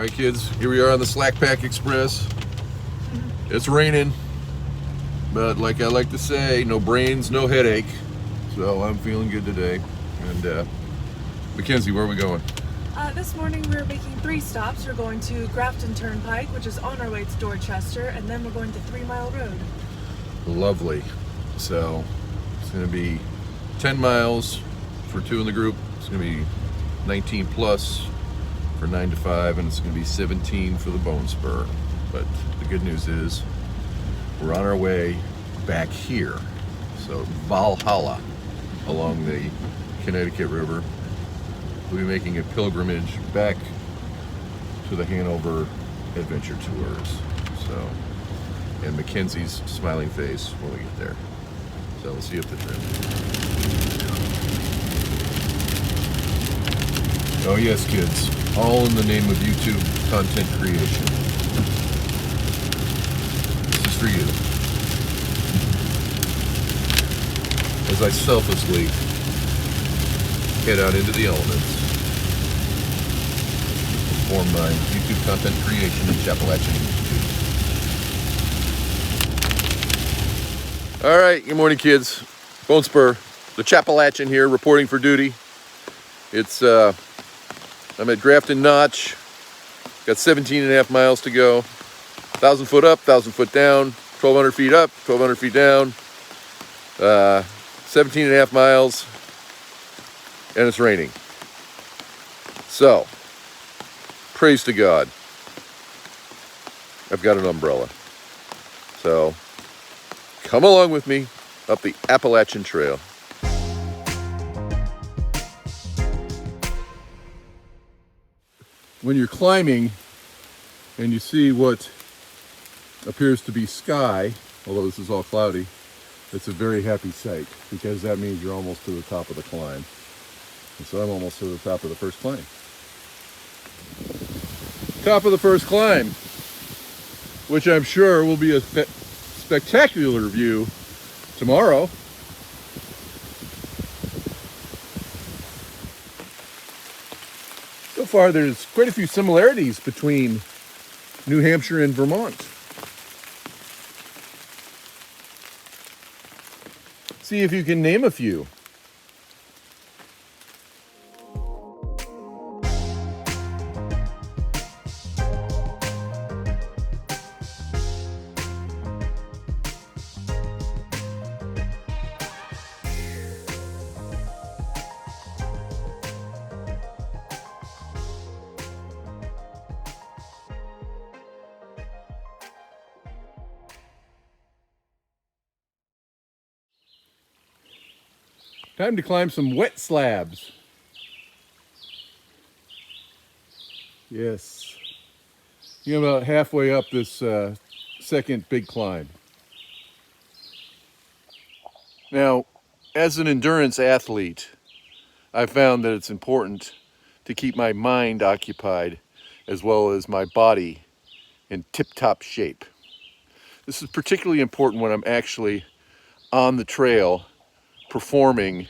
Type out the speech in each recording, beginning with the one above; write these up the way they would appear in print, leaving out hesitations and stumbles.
Alright kids, here we are on the Slack Pack Express. It's raining, but like I like to say, no brains, no headache. So I'm feeling good today. And Mackenzie, where are we going? This morning we're making 3 stops. We're going to Grafton Turnpike, which is on our way to Dorchester, and then we're going to 3 Mile Road. Lovely. So it's going to be 10 miles for 2 in the group. It's going to be 19 plus for 9 to 5, and it's going to be 17 for the bone spur. But the good news is we're on our way back here. So Valhalla along the Connecticut River. We'll be making a pilgrimage back to the Hanover adventure tours. So, and Mackenzie's smiling face when we get there. So we'll see you at the trip. Oh yes, kids, all in the name of YouTube content creation. This is for you. As I selflessly head out into the elements, perform my YouTube content creation in Appalachian. All right, good morning, kids. Bone Spur, the Appalachian here, reporting for duty. It's I'm at Grafton Notch. Got 17 and a half miles to go. 1,000 foot up, 1,000 foot down, 1,200 feet up, 1,200 feet down. 17 and a half miles, and it's raining. So, praise to God, I've got an umbrella. So, come along with me up the Appalachian Trail. When you're climbing and you see what appears to be sky, although this is all cloudy, it's a very happy sight, because that means you're almost to the top of the climb. And so I'm almost to the top of the first climb. Top of the first climb, which I'm sure will be a spectacular view tomorrow. So far, there's quite a few similarities between New Hampshire and Vermont. See if you can name a few. Time to climb some wet slabs. Yes. You're about halfway up this second big climb. Now, as an endurance athlete, I found that it's important to keep my mind occupied as well as my body in tip-top shape. This is particularly important when I'm actually on the trail performing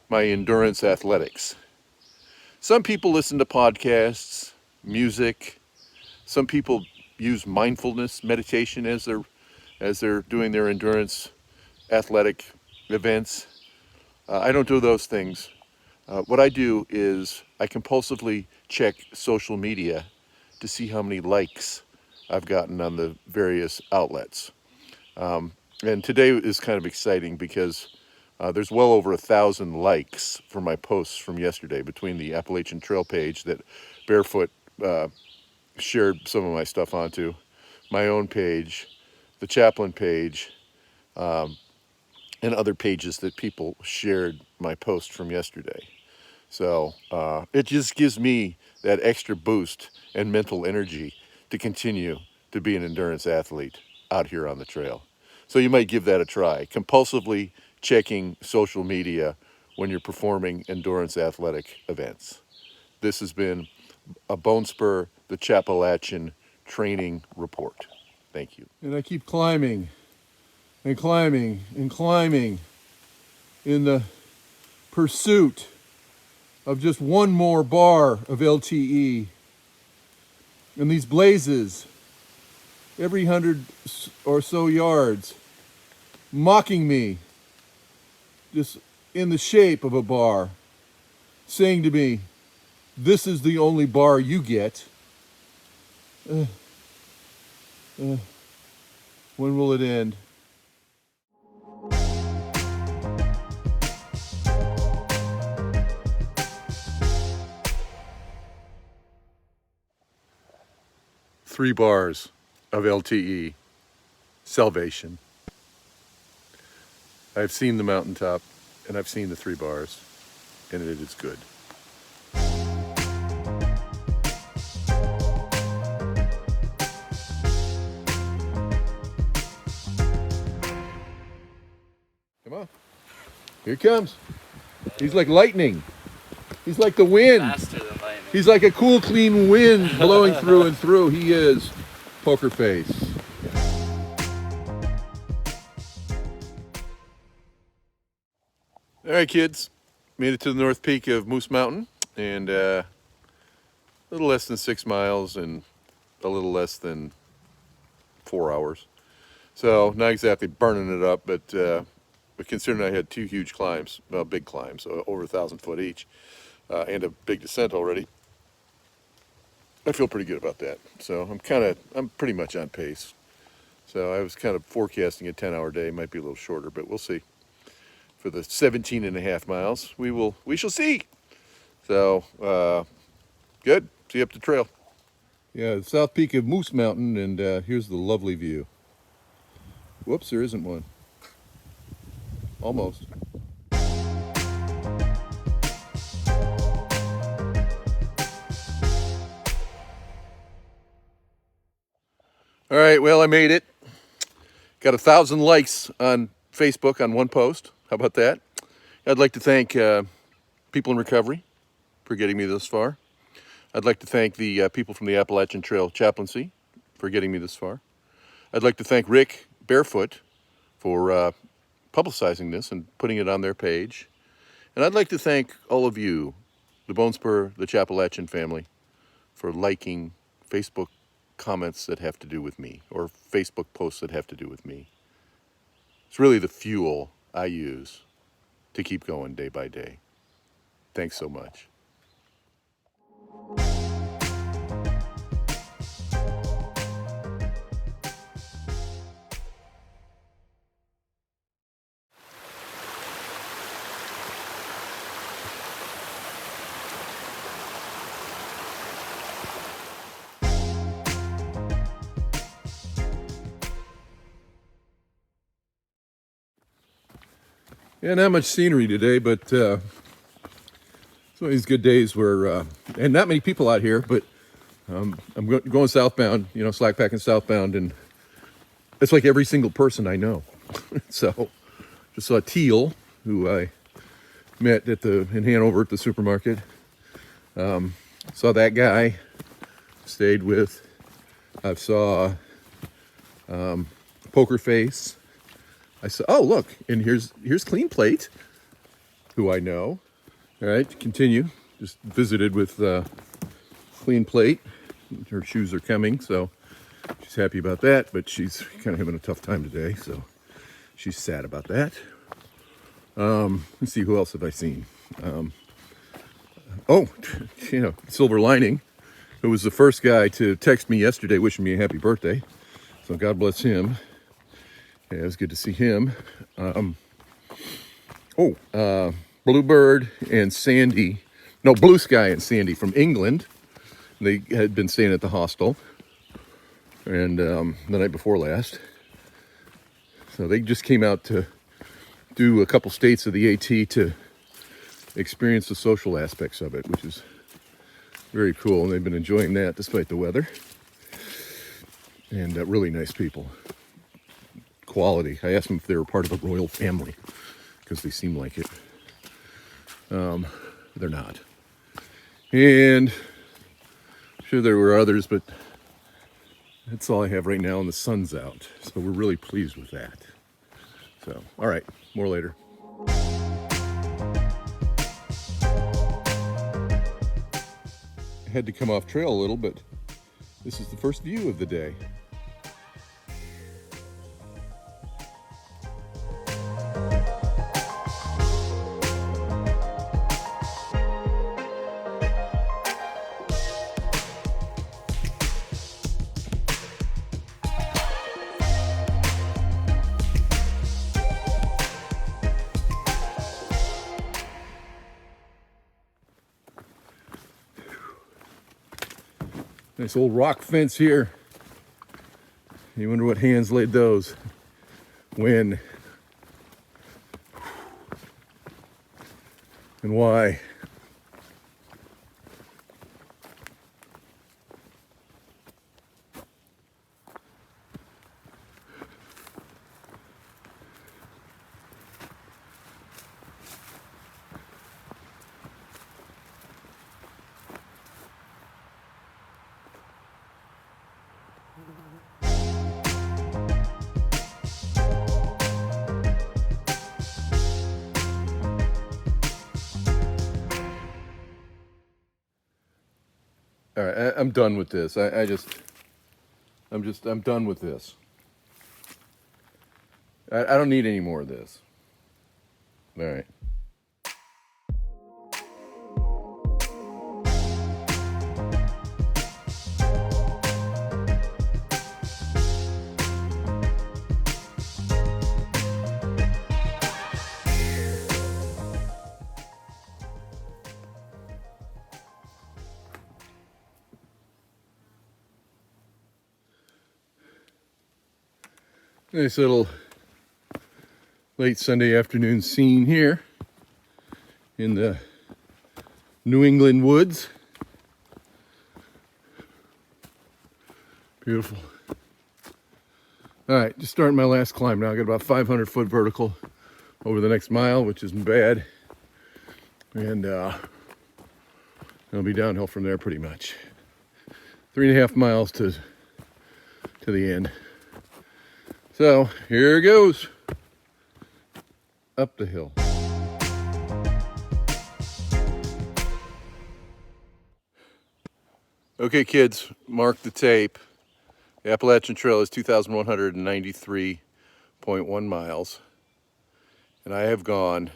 my endurance athletics. Some people listen to podcasts, music. Some people use mindfulness meditation as they're doing their endurance athletic events. I don't do those things. What I do is I compulsively check social media to see how many likes I've gotten on the various outlets. And today is kind of exciting because there's well over 1,000 likes for my posts from yesterday, between the Appalachian Trail page that Barefoot shared some of my stuff onto, my own page, the Chaplain page, and other pages that people shared my post from yesterday. So it just gives me that extra boost and mental energy to continue to be an endurance athlete out here on the trail. So you might give that a try. Compulsively checking social media when you're performing endurance athletic events. This has been a Bone Spur, the Appalachian training report. Thank you. And I keep climbing and climbing and climbing in the pursuit of just one more bar of LTE And these blazes, every 100 or so yards, mocking me, just in the shape of a bar, saying to me, "This is the only bar you get." When will it end? Three bars of LTE. Salvation. I've seen the mountaintop, and I've seen the 3 bars, and it is good. Come on. Here he comes. He's like lightning. He's like the wind. Faster than lightning. He's like a cool, clean wind blowing through and through. He is Poker Face. All right, kids. Made it to the North Peak of Moose Mountain, and a little less than 6 miles and a little less than 4 hours. So not exactly burning it up, but considering I had 2 huge climbs, well, big climbs, over 1,000 foot each, and a big descent already, I feel pretty good about that. So I'm pretty much on pace. So I was kind of forecasting a 10-hour day, might be a little shorter, but we'll see. For the 17.5 miles, we shall see. So good. See you up the trail. Yeah, the south peak of Moose Mountain, and here's the lovely view. Whoops, there isn't one. Almost. All right, well, I made it. Got 1,000 likes on Facebook on one post. How about that? I'd like to thank people in recovery for getting me this far. I'd like to thank the people from the Appalachian Trail Chaplaincy for getting me this far. I'd like to thank Rick Barefoot for publicizing this and putting it on their page. And I'd like to thank all of you, the Bone Spur, the Chappalachian family, for liking Facebook comments that have to do with me, or Facebook posts that have to do with me. It's really the fuel I use to keep going day by day. Thanks so much. Yeah, not much scenery today, but it's one of these good days where, and not many people out here, but I'm going southbound, slackpacking southbound, and it's like every single person I know. So, just saw Teal, who I met in Hanover at the supermarket. Saw that guy, stayed with. I saw Poker Face. I said, "Oh, look, and here's Clean Plate, who I know." All right, continue. Just visited with Clean Plate. Her shoes are coming, so she's happy about that, but she's kind of having a tough time today, so she's sad about that. Let's see, who else have I seen? Silver Lining, who was the first guy to text me yesterday wishing me a happy birthday, so God bless him. Yeah, it was good to see him. Bluebird and Sandy, Blue Sky and Sandy from England. They had been staying at the hostel, and the night before last. So they just came out to do a couple states of the AT to experience the social aspects of it, which is very cool. And they've been enjoying that despite the weather. And really nice people. Quality. I asked them if they were part of a royal family, because they seem like it. They're not. And I'm sure there were others, but that's all I have right now, and the sun's out. So we're really pleased with that. So, all right, more later. I had to come off trail a little, but This is the first view of the day. Nice old rock fence here. You wonder what hands laid those. When? And why? All right, I'm done with this. I'm done with this. I don't need any more of this. All right. Nice little late Sunday afternoon scene here in the New England woods. Beautiful. All right, just starting my last climb now. I got about 500 foot vertical over the next mile, which isn't bad. And I'll be downhill from there pretty much. 3.5 miles to the end. So here it goes. Up the hill. Okay, kids, mark the tape. The Appalachian Trail is 2,193.1 miles. And I have gone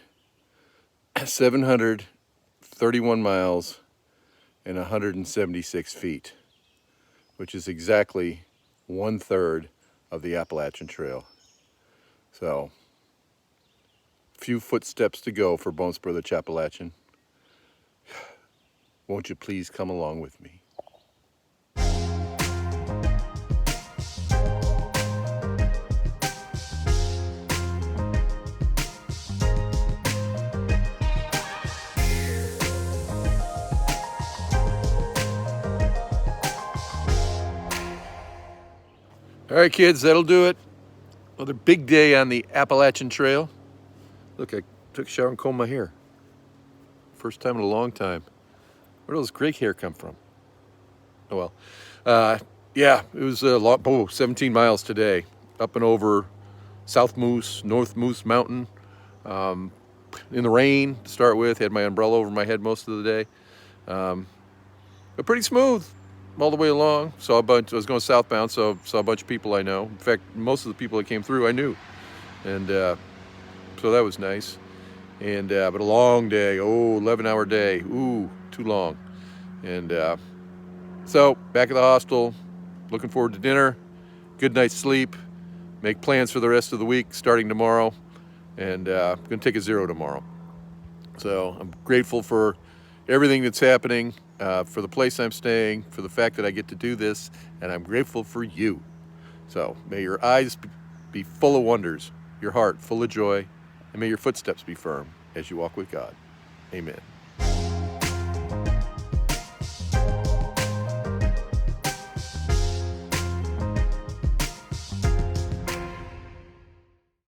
731 miles and 176 feet, which is exactly 1/3 of the Appalachian Trail. So, few footsteps to go for Bones Brother Appalachian. Won't you please come along with me? All right, kids, that'll do it. Another big day on the Appalachian Trail. Look, I took a shower and combed my hair. First time in a long time. Where did those gray hair come from? Oh well. Yeah, it was a lot. 17 miles today. Up and over South Moose, North Moose Mountain. In the rain to start with. Had my umbrella over my head most of the day. But pretty smooth all the way along. I was going southbound, so saw a bunch of people I know. In fact, most of the people that came through I knew. And so that was nice. And but a long day. 11-hour day. Ooh, too long. And so back at the hostel, looking forward to dinner, good night's sleep, make plans for the rest of the week starting tomorrow, and I'm going to take a 0 tomorrow. So I'm grateful for everything that's happening, for the place I'm staying, for the fact that I get to do this, and I'm grateful for you. So may your eyes be full of wonders, your heart full of joy, and may your footsteps be firm as you walk with God. Amen.